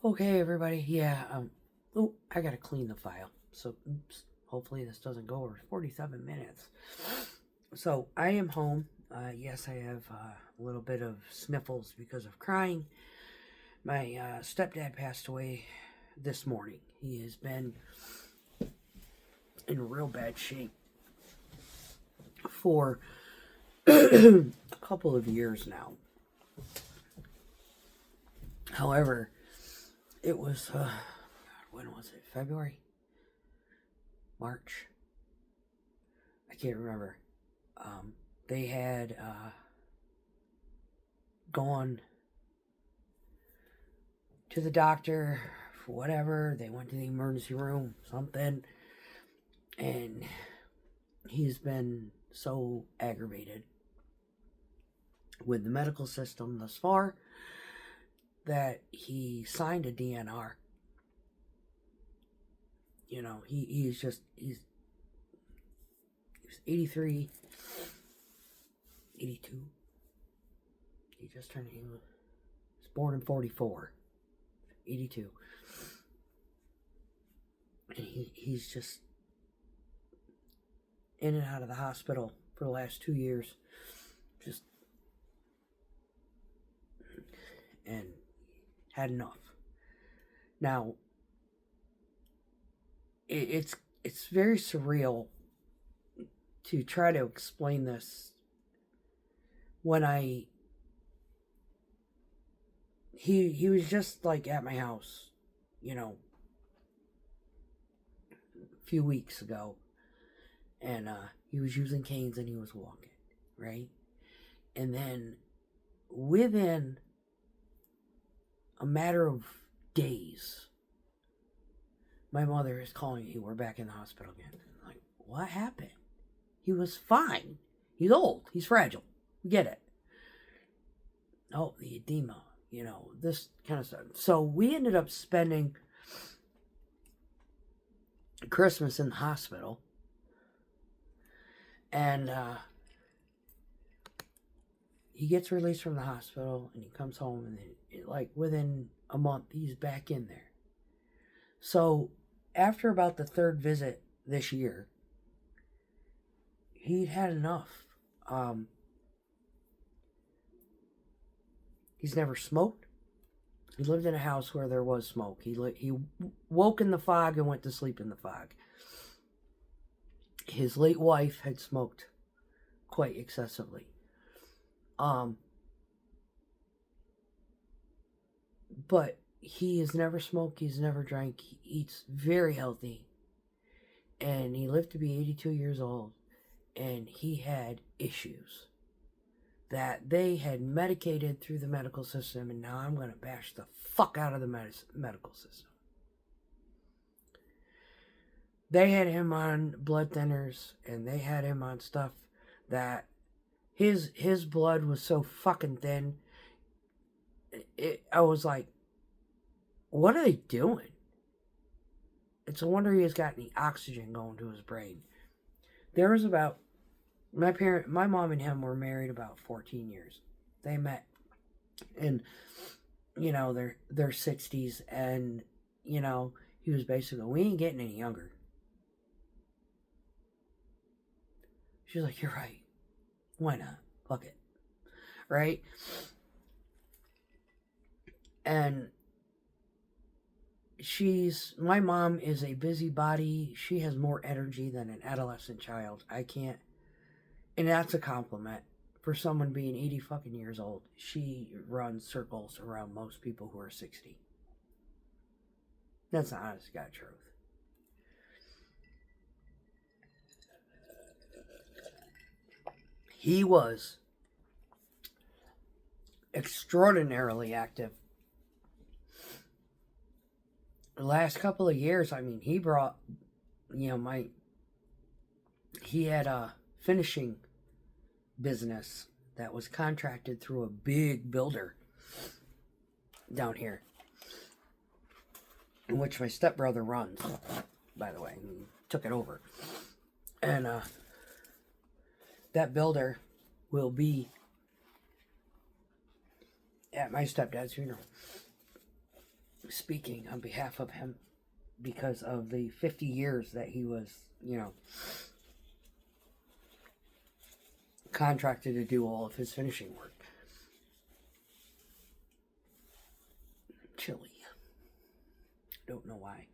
Okay, everybody. Yeah. Oh, I gotta clean the file. So, oops. Hopefully, this doesn't go over 47 minutes. So, I am home. Yes, I have a little bit of sniffles because of crying. My stepdad passed away this morning. He has been in real bad shape for a couple of years now. However, it was when was it? February, March. I can't remember. They had gone to the doctor for whatever. They went to the emergency room, something, and he's been so aggravated with the medical system thus far that he signed a DNR. You know, he's 83, 82. He just turned, he was born in 44, 82. And he's just in and out of the hospital for the last 2 years. Just, and had enough. Now, it's very surreal to try to explain this when he was just like at my house, you know, a few weeks ago, and he was using canes and he was walking, right? And then within a matter of days, my mother is calling me, we're back in the hospital again. I'm like, what happened? He was fine. He's old. He's fragile. We get it. Oh, the edema, you know, this kind of stuff. So we ended up spending Christmas in the hospital. And he gets released from the hospital and he comes home, and like within a month, he's back in there. So after about the third visit this year, he'd had enough. He's never smoked. He lived in a house where there was smoke. He woke in the fog and went to sleep in the fog. His late wife had smoked quite excessively. But he has never smoked. He's never drank. He eats very healthy. And he lived to be 82 years old. And he had issues that they had medicated through the medical system, and now I'm going to bash the fuck out of the medical system. They had him on blood thinners, and they had him on stuff that his blood was so fucking thin. I was like, what are they doing? It's a wonder he has got any oxygen going to his brain. There was about, my mom and him were married about 14 years. They met in, you know, their 60s, and, you know, he was basically, we ain't getting any younger. She's like, you're right. Why not? Fuck it. Right? And my mom is a busybody. She has more energy than an adolescent child. I can't, and that's a compliment for someone being 80 fucking years old. She runs circles around most people who are 60. That's the honest to God truth. He was extraordinarily active. The last couple of years, I mean, he brought, you know, he had a finishing business that was contracted through a big builder down here, in which my stepbrother runs, by the way. He took it over. And that builder will be at my stepdad's funeral. speaking on behalf of him because of the 50 years that he was, contracted to do all of his finishing work. Chilly. Don't know why.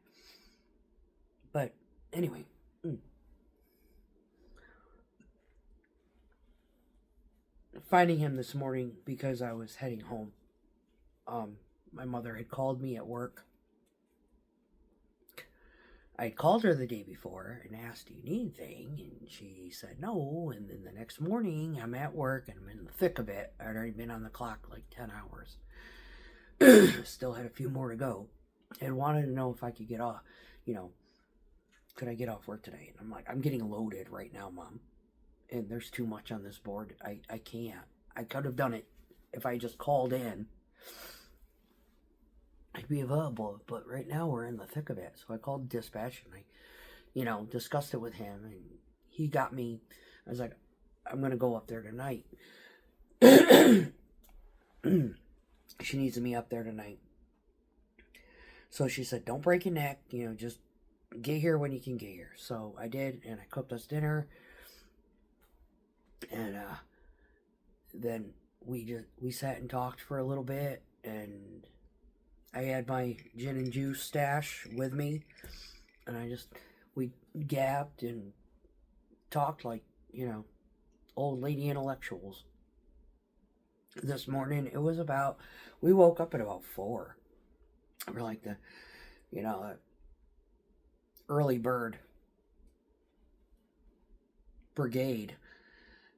But anyway. Finding him this morning because I was heading home. My mother had called me at work. I called her the day before and asked, do you need anything? And she said no. And then the next morning, I'm at work and I'm in the thick of it. I'd already been on the clock like 10 hours. Still had a few more to go. And wanted to know if I could get off, could I get off work today? And I'm like, I'm getting loaded right now, Mom. And there's too much on this board. I can't. I could have done it if I just called in. I'd be available, but right now we're in the thick of it. So I called dispatch and I, discussed it with him, and he got me. I was like, I'm gonna go up there tonight. She needs me up there tonight. So she said, don't break your neck, just get here when you can get here. So I did, and I cooked us dinner. And then we sat and talked for a little bit, and I had my gin and juice stash with me, and we gabbed and talked like, old lady intellectuals. This morning, we woke up at about 4. We're like the, early bird brigade.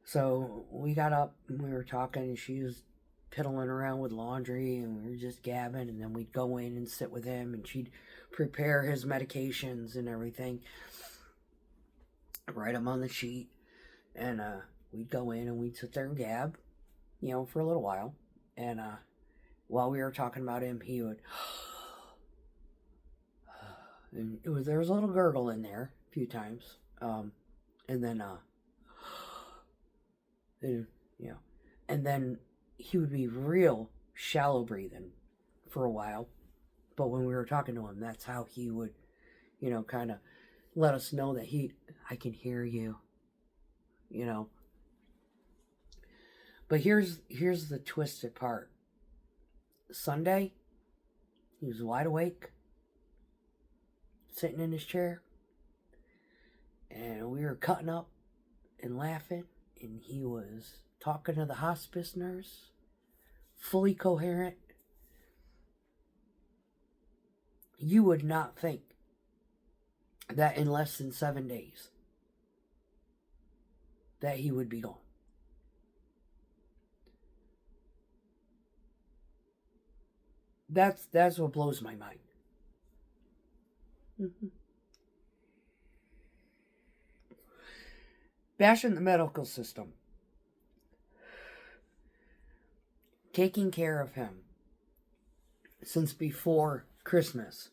So we got up and we were talking, and she was piddling around with laundry, and we were just gabbing, and then we'd go in and sit with him, and she'd prepare his medications and everything, write them on the sheet, and we'd go in and we'd sit there and gab, for a little while, and while we were talking about him, he would, and there was a little gurgle in there a few times, and then and then he would be real shallow breathing for a while. But when we were talking to him, that's how he would, kind of let us know that I can hear you, But here's the twisted part. Sunday, he was wide awake, sitting in his chair, and we were cutting up and laughing, and he was talking to the hospice nurse, fully coherent. You would not think that in less than 7 days that he would be gone. That's what blows my mind. Bashing the medical system. Taking care of him since before Christmas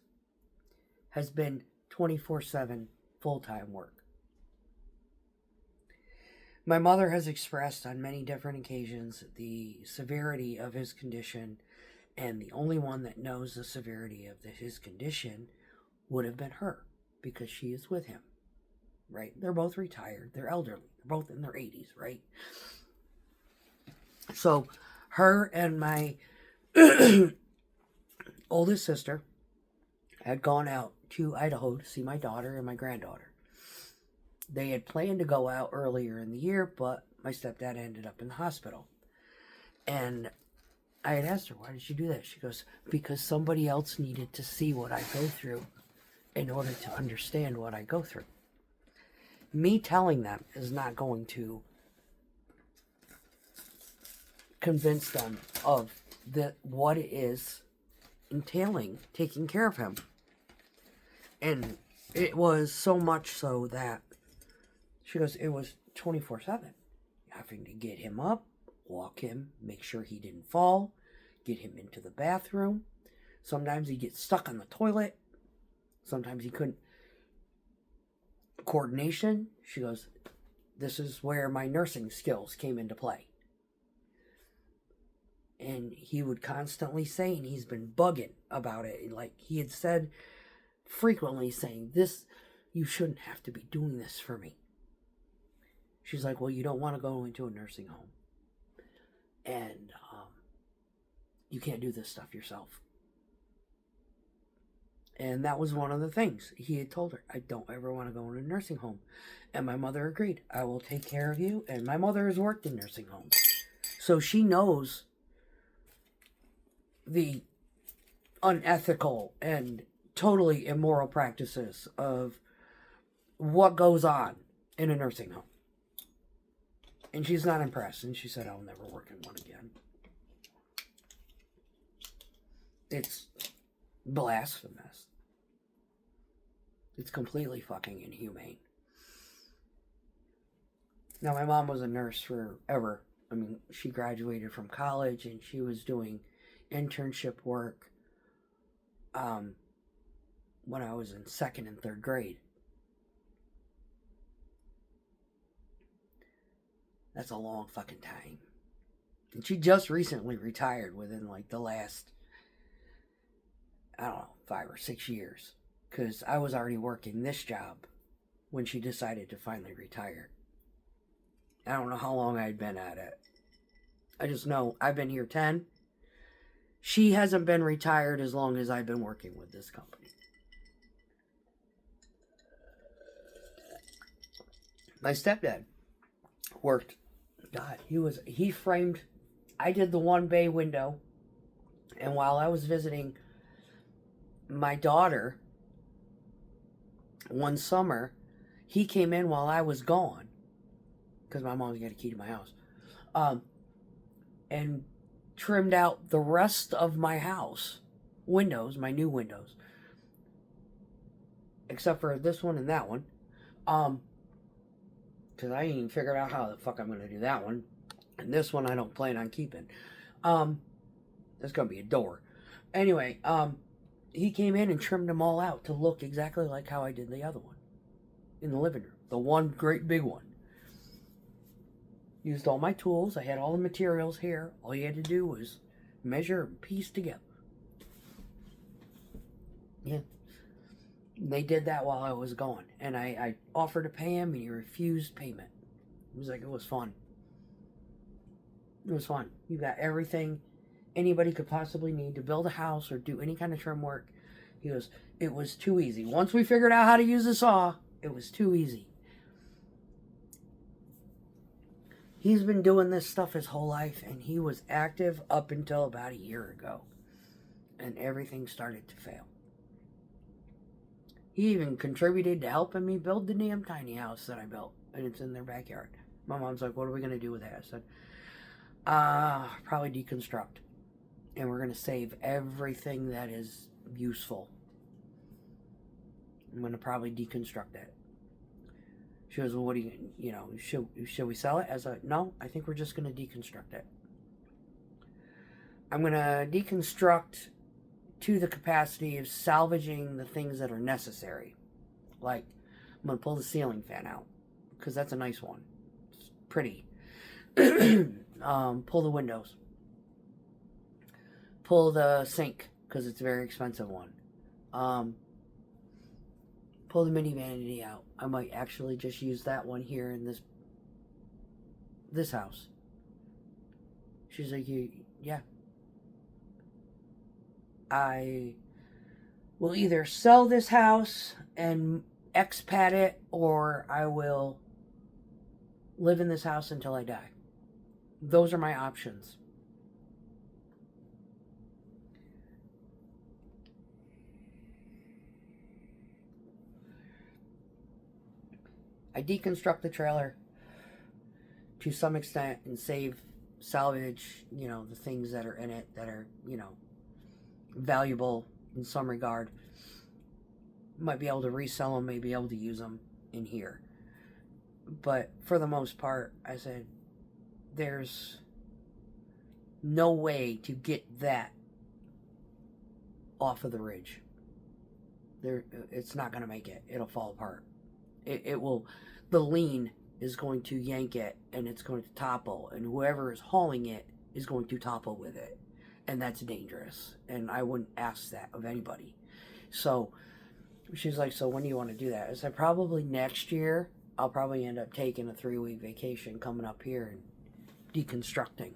has been 24/7 full-time work. My mother has expressed on many different occasions the severity of his condition, and the only one that knows the severity of his condition would have been her, because she is with him, right? They're both retired. They're elderly. They're both in their 80s, right? So her and my oldest sister had gone out to Idaho to see my daughter and my granddaughter. They had planned to go out earlier in the year, but my stepdad ended up in the hospital. And I had asked her, why did she do that? She goes, because somebody else needed to see what I go through in order to understand what I go through. Me telling them is not going to convince them of what it is entailing taking care of him. And it was so much so that she goes, it was 24/7. Having to get him up, walk him, make sure he didn't fall, get him into the bathroom. Sometimes he'd get stuck on the toilet. Sometimes he couldn't. Coordination, she goes, this is where my nursing skills came into play. And he would constantly say, and he's been bugging about it. Like he had said frequently, saying, "This, you shouldn't have to be doing this for me." She's like, "Well, you don't want to go into a nursing home. And you can't do this stuff yourself." And that was one of the things he had told her. "I don't ever want to go in a nursing home." And my mother agreed. "I will take care of you." And my mother has worked in nursing homes. So she knows the unethical and totally immoral practices of what goes on in a nursing home. And she's not impressed. And she said, "I'll never work in one again." It's blasphemous. It's completely fucking inhumane. Now, my mom was a nurse forever. I mean, she graduated from college and she was doing internship work when I was in 2nd and 3rd grade. That's a long fucking time. And she just recently retired within like the last, I don't know, 5 or 6 years. Because I was already working this job when she decided to finally retire. I don't know how long I'd been at it. I just know I've been here 10. She hasn't been retired as long as I've been working with this company. My stepdad worked. God, he framed. I did the 1 bay window. And while I was visiting my daughter one summer, he came in while I was gone, because my mom's got a key to my house, and trimmed out the rest of my house windows, my new windows, except for this one and that one, because I ain't even figured out how the fuck I'm going to do that one. And this one I don't plan on keeping. There's going to be a door. Anyway, he came in and trimmed them all out to look exactly like how I did the other one in the living room. The one great big one. Used all my tools. I had all the materials here. All you had to do was measure and piece together. Yeah. They did that while I was gone. And I offered to pay him and he refused payment. It was like, it was fun. It was fun. You got everything anybody could possibly need to build a house or do any kind of trim work. He goes, it was too easy. Once we figured out how to use a saw, it was too easy. He's been doing this stuff his whole life, and he was active up until about a year ago. And everything started to fail. He even contributed to helping me build the damn tiny house that I built, and it's in their backyard. My mom's like, "What are we going to do with that?" I said, probably deconstruct. And we're going to save everything that is useful. I'm going to probably deconstruct it. She goes, "Well, what do should we sell it?" I said, "No, I think we're just going to deconstruct it. I'm going to deconstruct to the capacity of salvaging the things that are necessary. Like, I'm going to pull the ceiling fan out, because that's a nice one. It's pretty. Pull the windows. Pull the sink, because it's a very expensive one. Pull the mini vanity out. I might actually just use that one here in this house." She's like, "Yeah. I will either sell this house and expat it, or I will live in this house until I die. Those are my options." I deconstruct the trailer to some extent and salvage, the things that are in it that are, valuable in some regard. Might be able to resell them, may be able to use them in here. But for the most part, I said, there's no way to get that off of the ridge. It's not going to make it. It'll fall apart. It will, the lean is going to yank it, and it's going to topple, and whoever is hauling it is going to topple with it. And that's dangerous. And I wouldn't ask that of anybody. So she's like, so when do you want to do that? I said, probably next year. I'll probably end up taking a 3-week vacation coming up here and deconstructing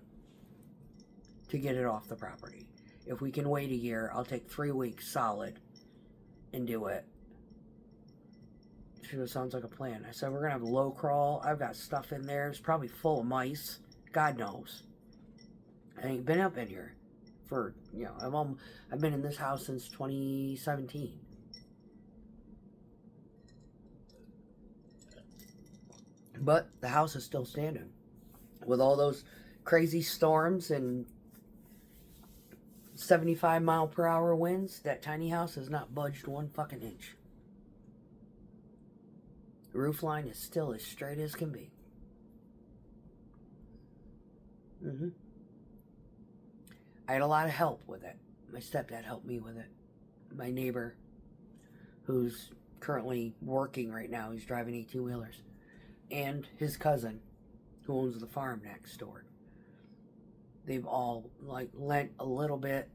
to get it off the property. If we can wait a year, I'll take 3 weeks solid and do it. She goes, sounds like a plan. I said, we're going to have a low crawl. I've got stuff in there. It's probably full of mice. God knows. I ain't been up in here for, I've been in this house since 2017. But the house is still standing. With all those crazy storms and 75-mile-per-hour winds, that tiny house has not budged 1 fucking inch. The roof line is still as straight as can be. I had a lot of help with it. My stepdad helped me with it. My neighbor, who's currently working right now, he's driving 18-wheelers. And his cousin, who owns the farm next door. They've all, lent a little bit.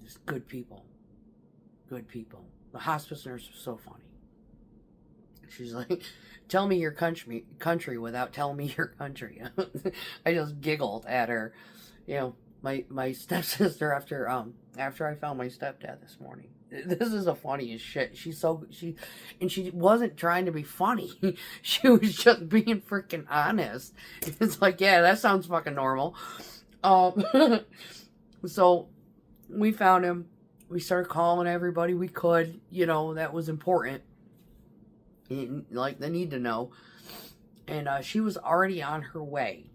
Just good people. Good people. The hospice nurse was so funny. She's like, tell me your country without telling me your country. I just giggled at her. My stepsister, after I found my stepdad this morning. This is the funniest shit. She wasn't trying to be funny. She was just being freaking honest. It's like, yeah, that sounds fucking normal. So we found him. We started calling everybody we could. That was important. Like, they need to know. And she was already on her way.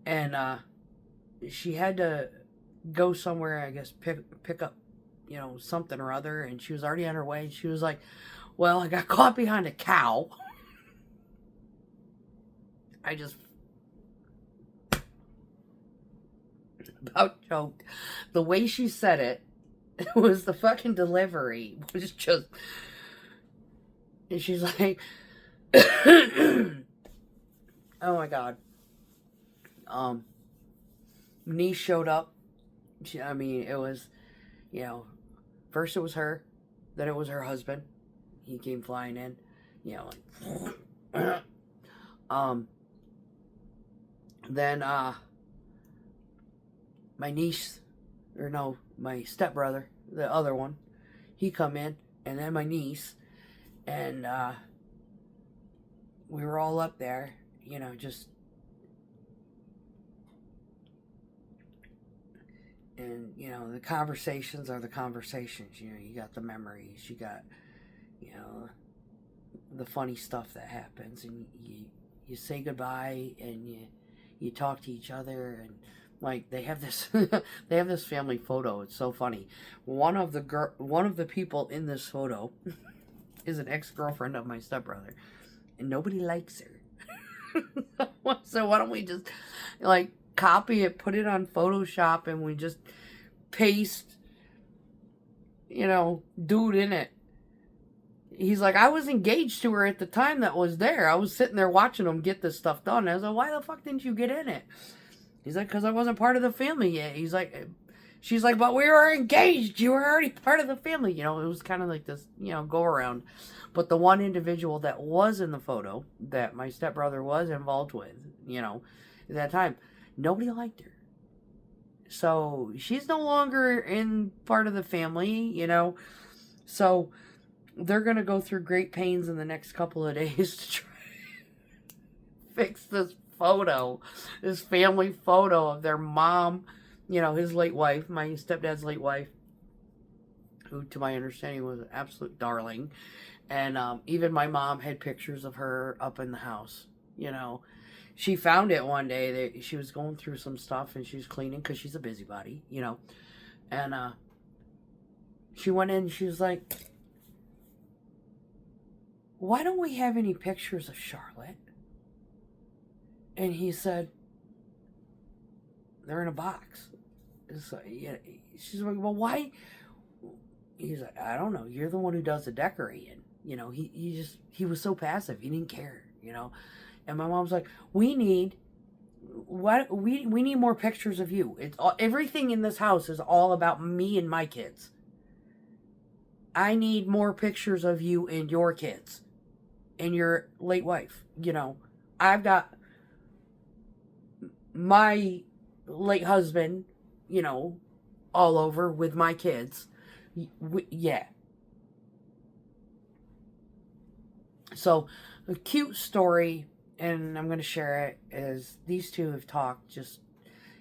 And she had to go somewhere, I guess, pick up, something or other. And she was already on her way. She was like, well, I got caught behind a cow. I just about choked. The way she said it was the fucking delivery was just, and she's like, oh my God. Niece showed up. It was, first it was her, then it was her husband. He came flying in, then, my niece, my stepbrother, the other one, he come in, and then my niece, and, we were all up there, just, and, the conversations are the conversations, you got the memories, you got, the funny stuff that happens, and you say goodbye, and you talk to each other, and, they have this they have this family photo. It's so funny. One of the people in this photo is an ex-girlfriend of my stepbrother, and nobody likes her. So why don't we just copy it, put it on Photoshop, and we just paste dude in it. He's like, I was engaged to her at the time that was there. I was sitting there watching him get this stuff done. I was like, why the fuck didn't you get in it? He's like, because I wasn't part of the family yet. He's like, she's like, but we were engaged. You were already part of the family. It was kind of like this, go around. But the one individual that was in the photo that my stepbrother was involved with, at that time, nobody liked her. So she's no longer in part of the family, So they're going to go through great pains in the next couple of days to try and fix this photo, this family photo of their mom, his late wife, my stepdad's late wife, who to my understanding was an absolute darling. And even my mom had pictures of her up in the house. She found it one day. She was going through some stuff and she was cleaning because she's a busybody, and she went in and she was like, why don't we have any pictures of Charlotte? And he said, they're in a box. So, she's like, well, why? He's like, I don't know. You're the one who does the decorating. He was so passive. He didn't care. you know. And my mom's like, we need we need more pictures of you. It's all, everything in this house is all about me and my kids. I need more pictures of you and your kids and your late wife. You know, I've got my late husband, you know, all over with my kids. Yeah. So, a cute story, and I'm going to share it, is these two have talked just,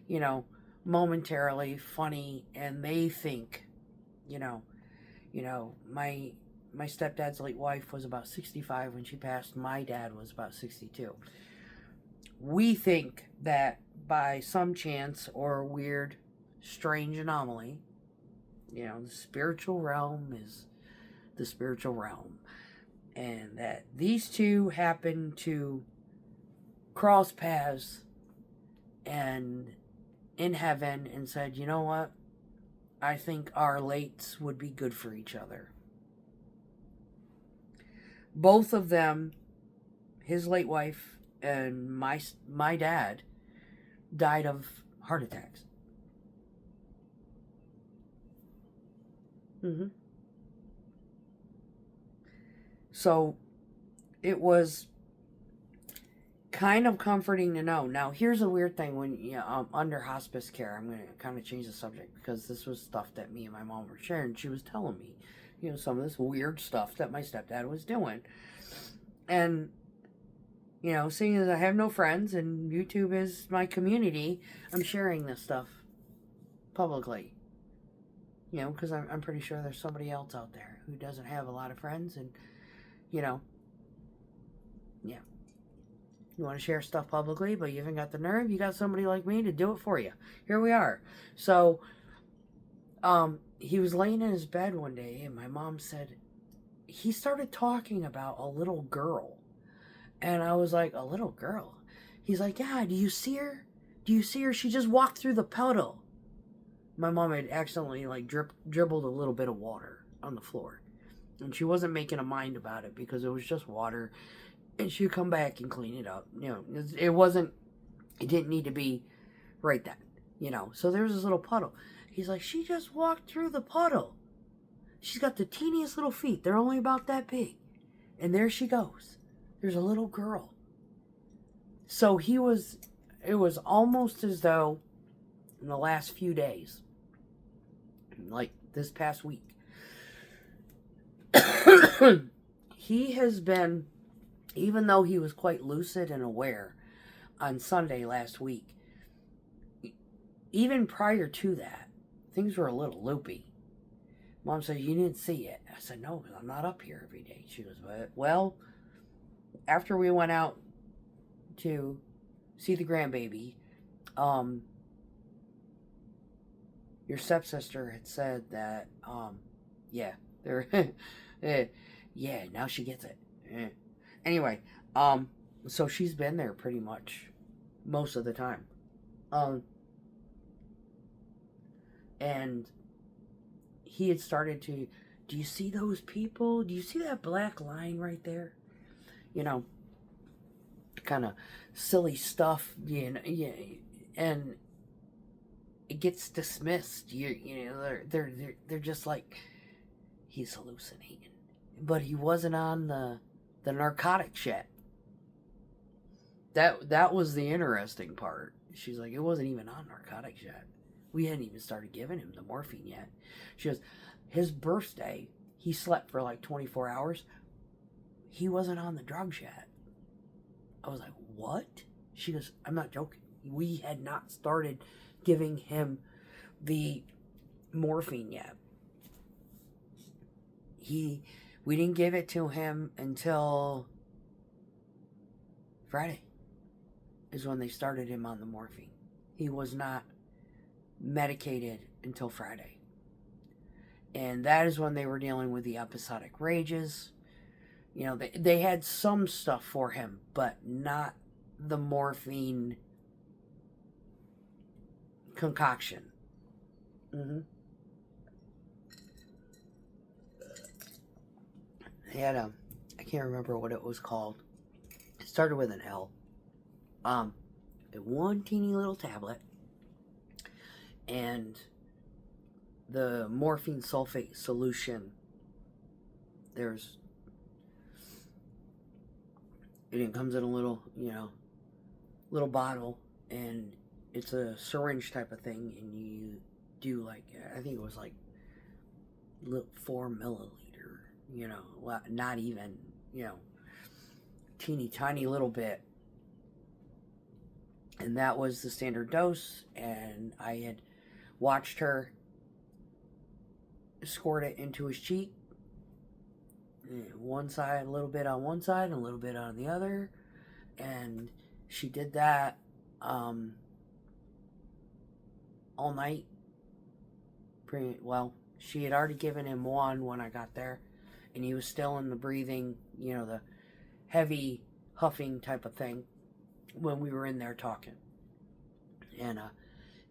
you know, momentarily, funny, and they think, you know, my stepdad's late wife was about 65 when she passed. My dad was about 62. We think that by some chance or weird, strange anomaly, you know, the spiritual realm is the spiritual realm. And that these two happen to cross paths and in heaven and said, you know what? I think our lates would be good for each other. Both of them, his late wife and my dad, died of heart attacks. Mm-hmm. So it was kind of comforting to know. Now, here's a weird thing when under hospice care. I'm going to kind of change the subject because this was stuff that me and my mom were sharing. She was telling me, you know, some of this weird stuff that my stepdad was doing. And, you know, seeing as I have no friends and YouTube is my community, I'm sharing this stuff publicly. You know, because I'm pretty sure there's somebody else out there who doesn't have a lot of friends and, you know, yeah. You want to share stuff publicly, but you haven't got the nerve. You got somebody like me to do it for you. Here we are. So, he was laying in his bed one day, and my mom said, he started talking about a little girl. And I was like, a little girl? He's like, yeah, do you see her? Do you see her? She just walked through the puddle. My mom had accidentally, like, dribbled a little bit of water on the floor. And she wasn't making a mind about it because it was just water. And she'd come back and clean it up. You know, it didn't need to be right then, you know. So there's this little puddle. He's like, she just walked through the puddle. She's got the teeniest little feet. They're only about that big. And there she goes. There's a little girl. So it was almost as though in the last few days, like this past week, he has been, even though he was quite lucid and aware on Sunday last week, even prior to that, things were a little loopy. Mom said, you didn't see it. I said, no, I'm not up here every day. She goes, well, after we went out to see the grandbaby, your stepsister had said that, yeah, they're, yeah, now she gets it. Anyway, so she's been there pretty much most of the time. And he had started to, do you see those people? Do you see that black line right there? You know, kind of silly stuff, you know, yeah, and it gets dismissed. You know, they're just like, he's hallucinating, but he wasn't on the narcotics yet. That was the interesting part. She's like, it wasn't even on narcotics yet. We hadn't even started giving him the morphine yet. She goes, his birthday, he slept for like 24 hours. He wasn't on the drugs yet. I was like, what? She goes, I'm not joking. We had not started giving him the morphine yet. We didn't give it to him until Friday is when they started him on the morphine. He was not medicated until Friday. And that is when they were dealing with the episodic rages. You know, they had some stuff for him, but not the morphine concoction. Mm-hmm. They had I can't remember what it was called. It started with an L. One teeny little tablet, and the morphine sulfate solution. It comes in a little, little bottle, and it's a syringe type of thing, and you do like, I think it was like 4 milliliter, not even, teeny tiny little bit. And that was the standard dose, and I had watched her squirt it into his cheek. One side, a little bit on one side, and a little bit on the other. And she did that all night. She had already given him one when I got there, and he was still in the breathing, the heavy huffing type of thing when we were in there talking. And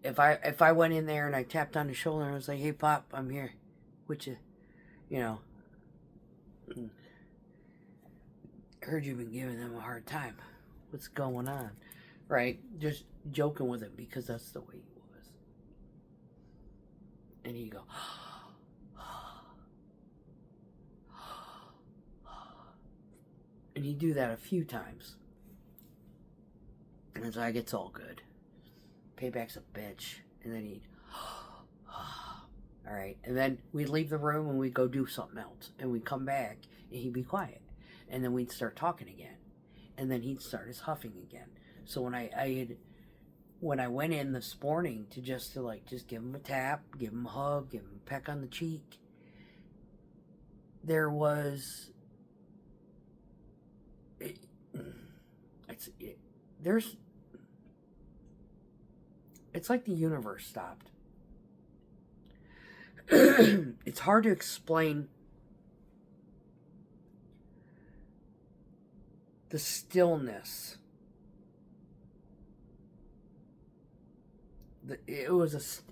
if I went in there and I tapped on his shoulder and I was like, "Hey, Pop, I'm here," which heard you've been giving them a hard time. What's going on? Right? Just joking with him because that's the way he was. And he'd go, and he'd do that a few times. And it's like, it's all good. Payback's a bitch. And then he'd, alright. And then we'd leave the room and we'd go do something else. And we'd come back and he'd be quiet. And then we'd start talking again. And then he'd start his huffing again. So when I went in this morning to just give him a tap, give him a hug, give him a peck on the cheek, there was it's like the universe stopped. It's hard to explain the stillness. It's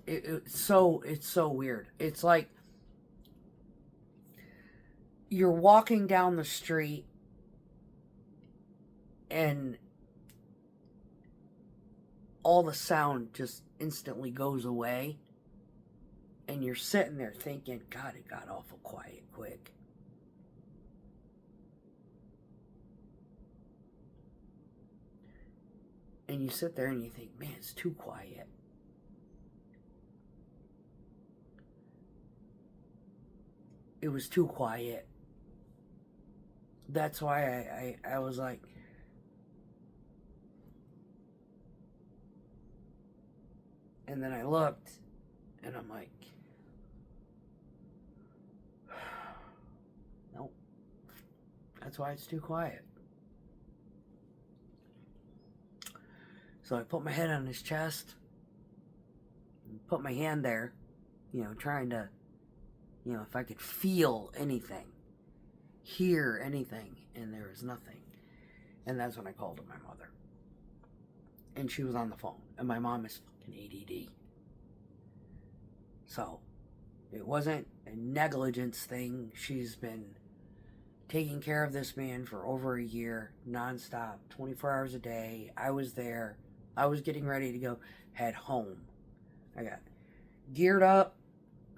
so weird. It's like you're walking down the street and all the sound just instantly goes away, and you're sitting there thinking, God, it got awful quiet quick. And you sit there and you think, man, it's too quiet. It was too quiet. That's why I was like, and then I looked, and I'm like, nope. That's why it's too quiet. So I put my head on his chest, and put my hand there, trying to, if I could feel anything, hear anything, and there was nothing. And that's when I called up my mother. And she was on the phone, and my mom is fucking ADD. So, it wasn't a negligence thing. She's been taking care of this man for over a year, nonstop, 24 hours a day. I was there. I was getting ready to go head home. I got geared up,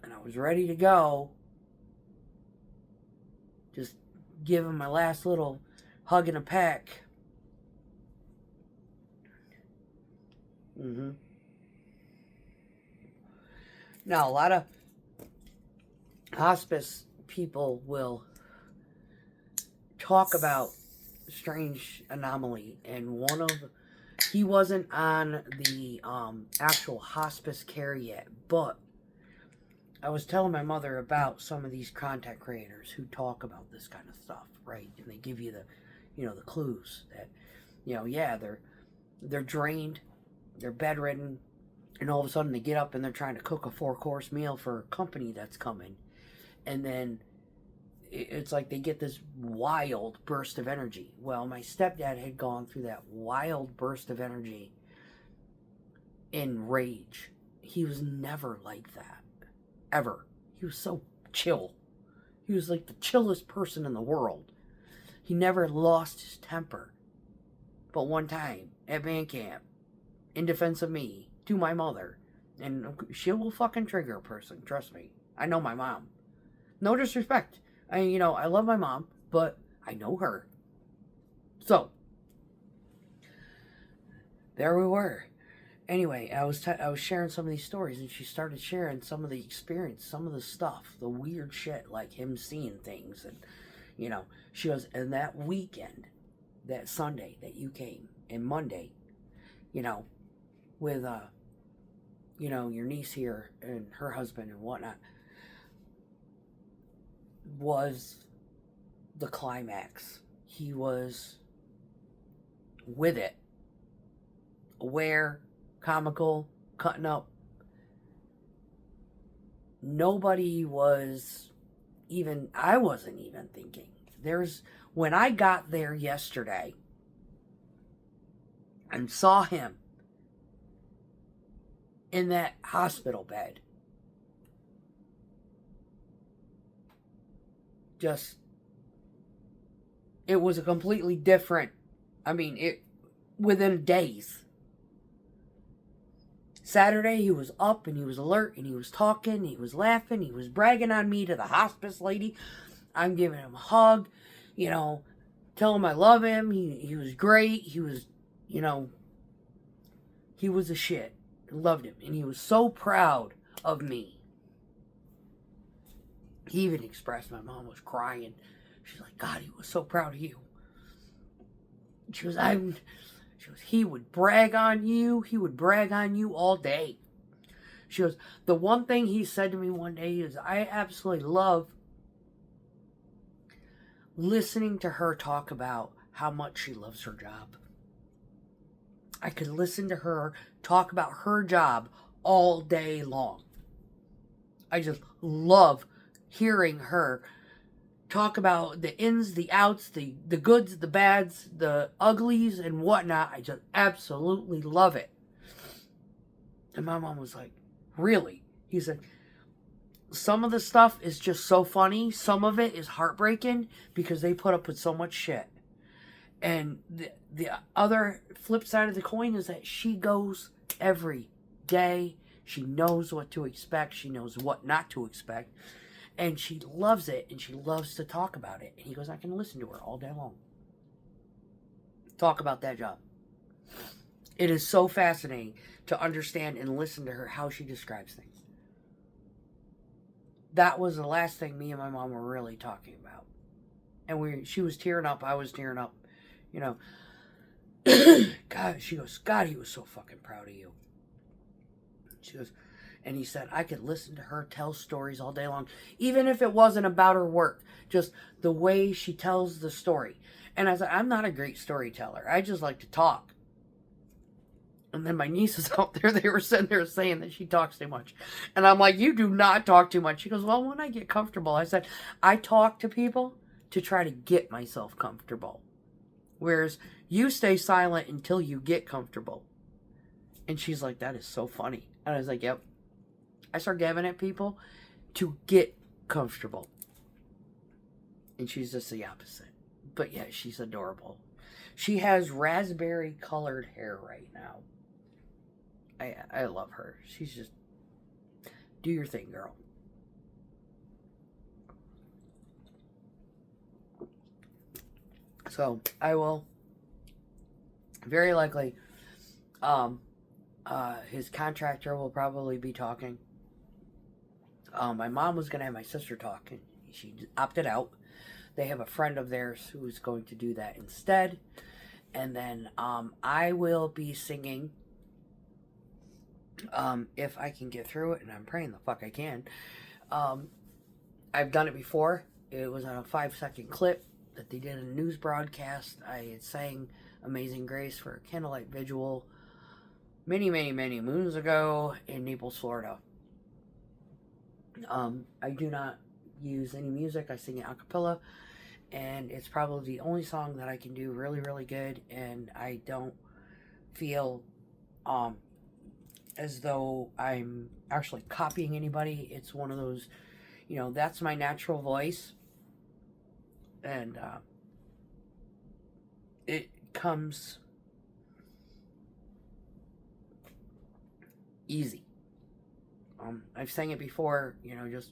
and I was ready to go. Just give him my last little hug and a peck. Now, a lot of hospice people will talk about strange anomaly, and he wasn't on the actual hospice care yet, but I was telling my mother about some of these content creators who talk about this kind of stuff, right? And they give you the clues that, they're drained, they're bedridden, and all of a sudden they get up and they're trying to cook a 4-course meal for a company that's coming. And then it's like they get this wild burst of energy. Well, my stepdad had gone through that wild burst of energy in rage. He was never like that. Ever. He was so chill. He was like the chillest person in the world. He never lost his temper. but one time at band camp, in defense of me, to my mother. And she will fucking trigger a person, trust me. I know my mom. No disrespect. I love my mom, but I know her. So, there we were. Anyway, I was sharing some of these stories, and she started sharing some of the experience, some of the stuff, the weird shit, like him seeing things, and she goes, and that weekend, that Sunday that you came, and Monday, with your niece here and her husband and whatnot, was the climax. He was with it, aware, comical, cutting up. Nobody was even, I wasn't even thinking. When I got there yesterday and saw him in that hospital bed, it was a completely different, within days. Saturday, he was up and he was alert and he was talking, he was laughing, he was bragging on me to the hospice lady. I'm giving him a hug, tell him I love him. He was great. He was, he was a shit. I loved him. And he was so proud of me. He even expressed, my mom was crying. She's like, God, he was so proud of you. She was, he would brag on you. He would brag on you all day. She goes, the one thing he said to me one day is, I absolutely love listening to her talk about how much she loves her job. I could listen to her talk about her job all day long. I just love hearing her talk about the ins, the outs, the goods, the bads, the uglies, and whatnot. I just absolutely love it. And my mom was like, really? He said, some of the stuff is just so funny. Some of it is heartbreaking because they put up with so much shit. And the other flip side of the coin is that she goes every day. She knows what to expect. She knows what not to expect. And she loves it, and she loves to talk about it. And he goes, I can listen to her all day long. Talk about that job. It is so fascinating to understand and listen to her, how she describes things. That was the last thing me and my mom were really talking about. And she was tearing up, I was tearing up. God, she goes, God, he was so fucking proud of you. She goes, and he said, I could listen to her tell stories all day long, even if it wasn't about her work, just the way she tells the story. And I said, I'm not a great storyteller. I just like to talk. And then my nieces out there, they were sitting there saying that she talks too much. And I'm like, you do not talk too much. She goes, well, when I get comfortable, I said, I talk to people to try to get myself comfortable. Whereas you stay silent until you get comfortable. And she's like, that is so funny. And I was like, yep. I start gabbing at people to get comfortable. And she's just the opposite. But yeah, she's adorable. She has raspberry colored hair right now. I love her. She's just, do your thing, girl. So I will very likely, his contractor will probably be talking. My mom was going to have my sister talk, and she opted out. They have a friend of theirs who's going to do that instead. And then I will be singing, if I can get through it, and I'm praying the fuck I can. I've done it before. It was on a 5-second clip that they did a news broadcast. I had sang Amazing Grace for a candlelight vigil many, many, many moons ago in Naples, Florida. I do not use any music. I sing it a cappella, and it's probably the only song that I can do really, really good, and I don't feel as though I'm actually copying anybody. It's one of those, that's my natural voice, and it comes Easy. I've sang it before, just,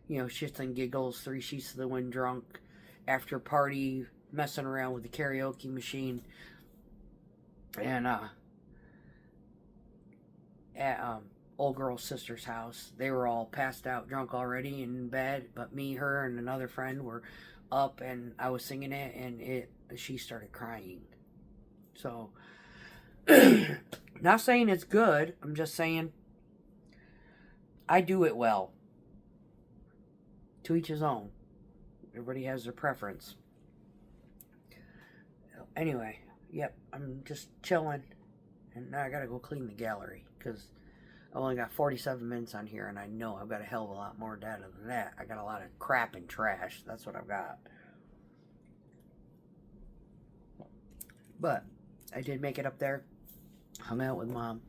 shits and giggles, 3 sheets to the wind drunk, after party, messing around with the karaoke machine, and at old girl's sister's house. They were all passed out drunk already in bed, but me, her, and another friend were up, and I was singing it, and she started crying. So, not saying it's good, I'm just saying I do it well. To each his own. Everybody has their preference. Anyway, yep, I'm just chilling, and now I gotta go clean the gallery, because I only got 47 minutes on here, and I know I've got a hell of a lot more data than that. I got a lot of crap and trash. That's what I've got. But I did make it up there. Hung out with Mom.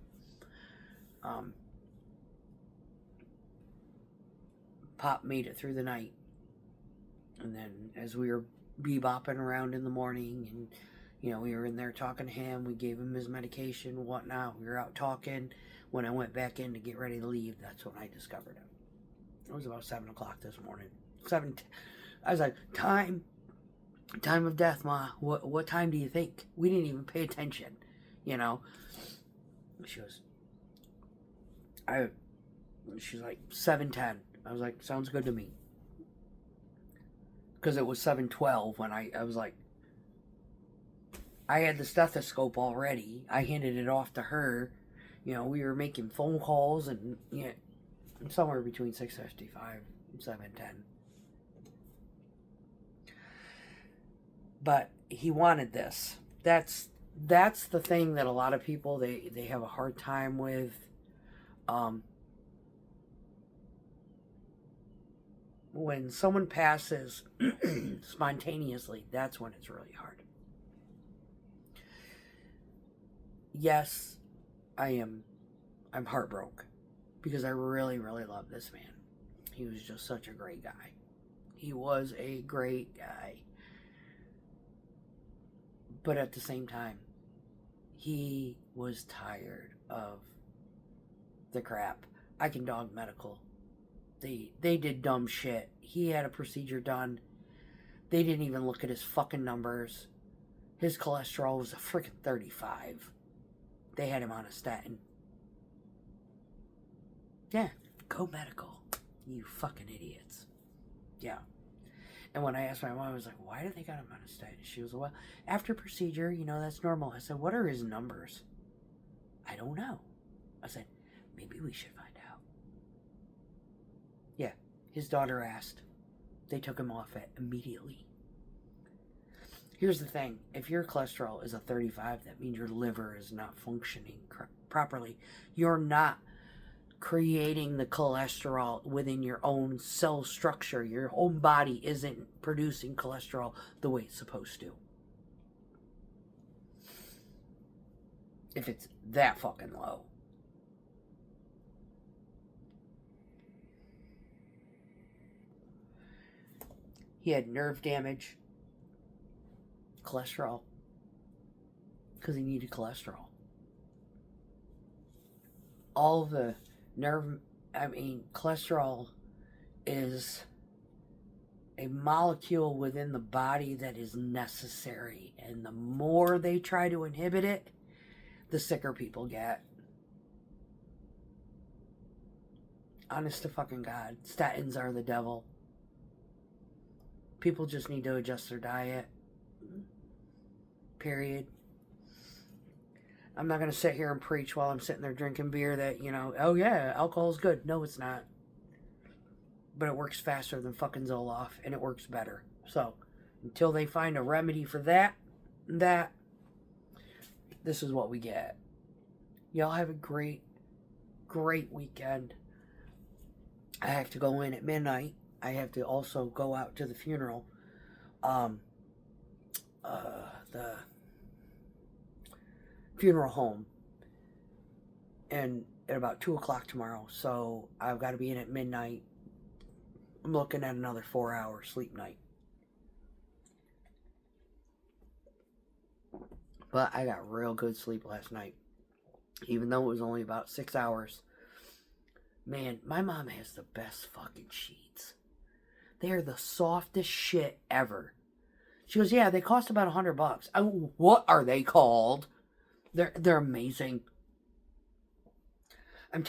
Pop made it through the night. And then as we were bebopping around in the morning, and we were in there talking to him, we gave him his medication and whatnot. We were out talking. When I went back in to get ready to leave, that's when I discovered him. It was about 7 o'clock this morning. I was like, time of death, Ma. What time do you think? We didn't even pay attention, She was, she's like 7:10. I was like, sounds good to me. Because it was 7:12 when I was like, I had the stethoscope already. I handed it off to her. We were making phone calls, and somewhere between 6:55 and 7:10. But he wanted this. That's the thing that a lot of people they have a hard time with. When someone passes spontaneously, that's when it's really hard. Yes, I'm heartbroken, because I really, really love this man. He was just such a great guy. He was a great guy. But at the same time, he was tired of the crap. I can dog medical. They did dumb shit. He had a procedure done. They didn't even look at his fucking numbers. His cholesterol was a freaking 35. They had him on a statin. Yeah, go medical. You fucking idiots. Yeah. And when I asked my mom, I was like, why did they got him on a statin? She was like, well, after procedure, that's normal. I said, what are his numbers? I don't know. I said, maybe we should find out. Yeah, his daughter asked. They took him off it immediately. Here's the thing. If your cholesterol is a 35, that means your liver is not functioning properly. You're not creating the cholesterol within your own cell structure. Your own body isn't producing cholesterol the way it's supposed to. If it's that fucking low. He had nerve damage. Cholesterol. Because he needed cholesterol. All the cholesterol is a molecule within the body that is necessary. And the more they try to inhibit it, the sicker people get. Honest to fucking God. Statins are the devil. People just need to adjust their diet. Period. I'm not going to sit here and preach while I'm sitting there drinking beer that, oh yeah, alcohol's good. No, it's not. But it works faster than fucking Zoloft, and it works better. So, until they find a remedy for that, this is what we get. Y'all have a great, great weekend. I have to go in at midnight. I have to also go out to the funeral. The funeral home. And at about 2 o'clock tomorrow. So I've got to be in at midnight. I'm looking at another 4-hour sleep night. But I got real good sleep last night. even though it was only about 6 hours. Man, my mom has the best fucking sheets. They are the softest shit ever. She goes, yeah, they cost about $100. What are they called? They're amazing. I'm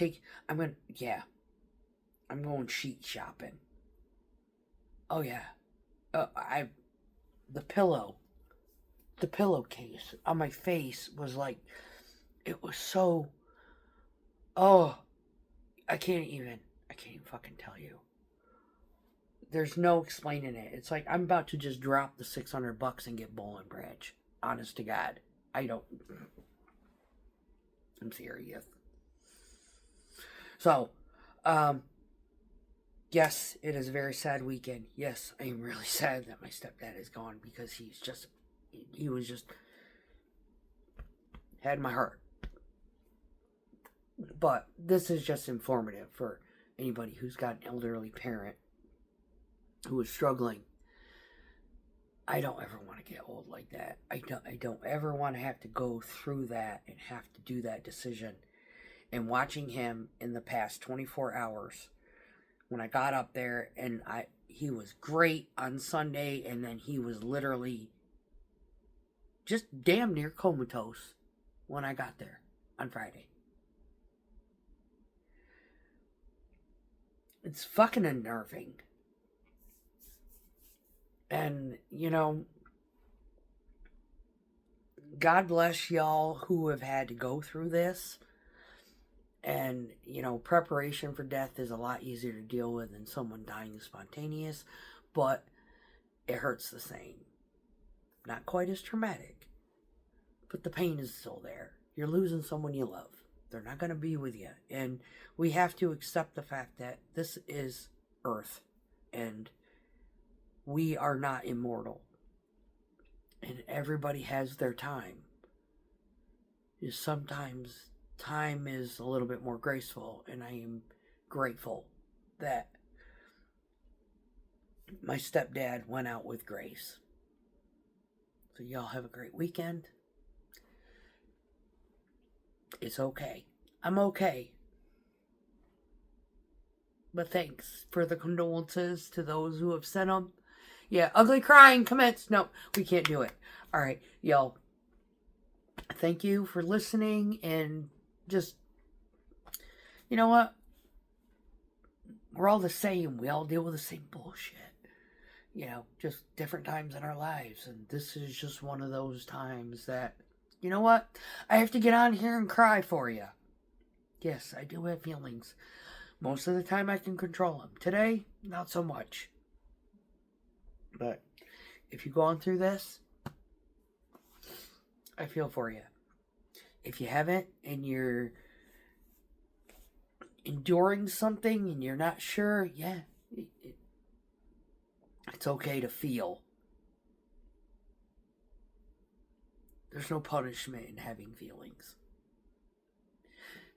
going sheet shopping. Oh yeah. The pillowcase on my face was like, it was so, oh, I can't even fucking tell you. There's no explaining it. It's like I'm about to just drop the $600 and get Boll and Branch. Honest to God. I'm serious. So, yes, it is a very sad weekend. Yes, I am really sad that my stepdad is gone because he was just, had my heart. But this is just informative for anybody who's got an elderly parent who is struggling. I don't ever want to get old like that. I don't ever want to have to go through that and have to do that decision. And watching him in the past 24 hours, when I got up there and he was great on Sunday, and then he was literally just damn near comatose when I got there on Friday. It's fucking unnerving. And, God bless y'all who have had to go through this. And, preparation for death is a lot easier to deal with than someone dying spontaneous. But it hurts the same. Not quite as traumatic. But the pain is still there. You're losing someone you love. They're not going to be with you. And we have to accept the fact that this is Earth. And we are not immortal. And everybody has their time. Sometimes time is a little bit more graceful, and I am grateful that my stepdad went out with grace. So y'all have a great weekend. It's okay. I'm okay. But thanks for the condolences to those who have sent them. Yeah, ugly crying commence. No, we can't do it. All right, y'all. Thank you for listening, and just, you know what? We're all the same. We all deal with the same bullshit. Just different times in our lives. And this is just one of those times that, you know what? I have to get on here and cry for you. Yes, I do have feelings. Most of the time I can control them. Today, not so much. But if you've gone through this, I feel for you. If you haven't and you're enduring something and you're not sure, it's okay to feel. There's no punishment in having feelings.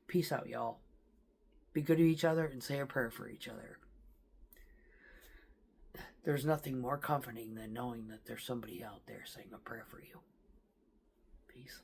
Peace out, y'all. Be good to each other and say a prayer for each other. There's nothing more comforting than knowing that there's somebody out there saying a prayer for you. Peace.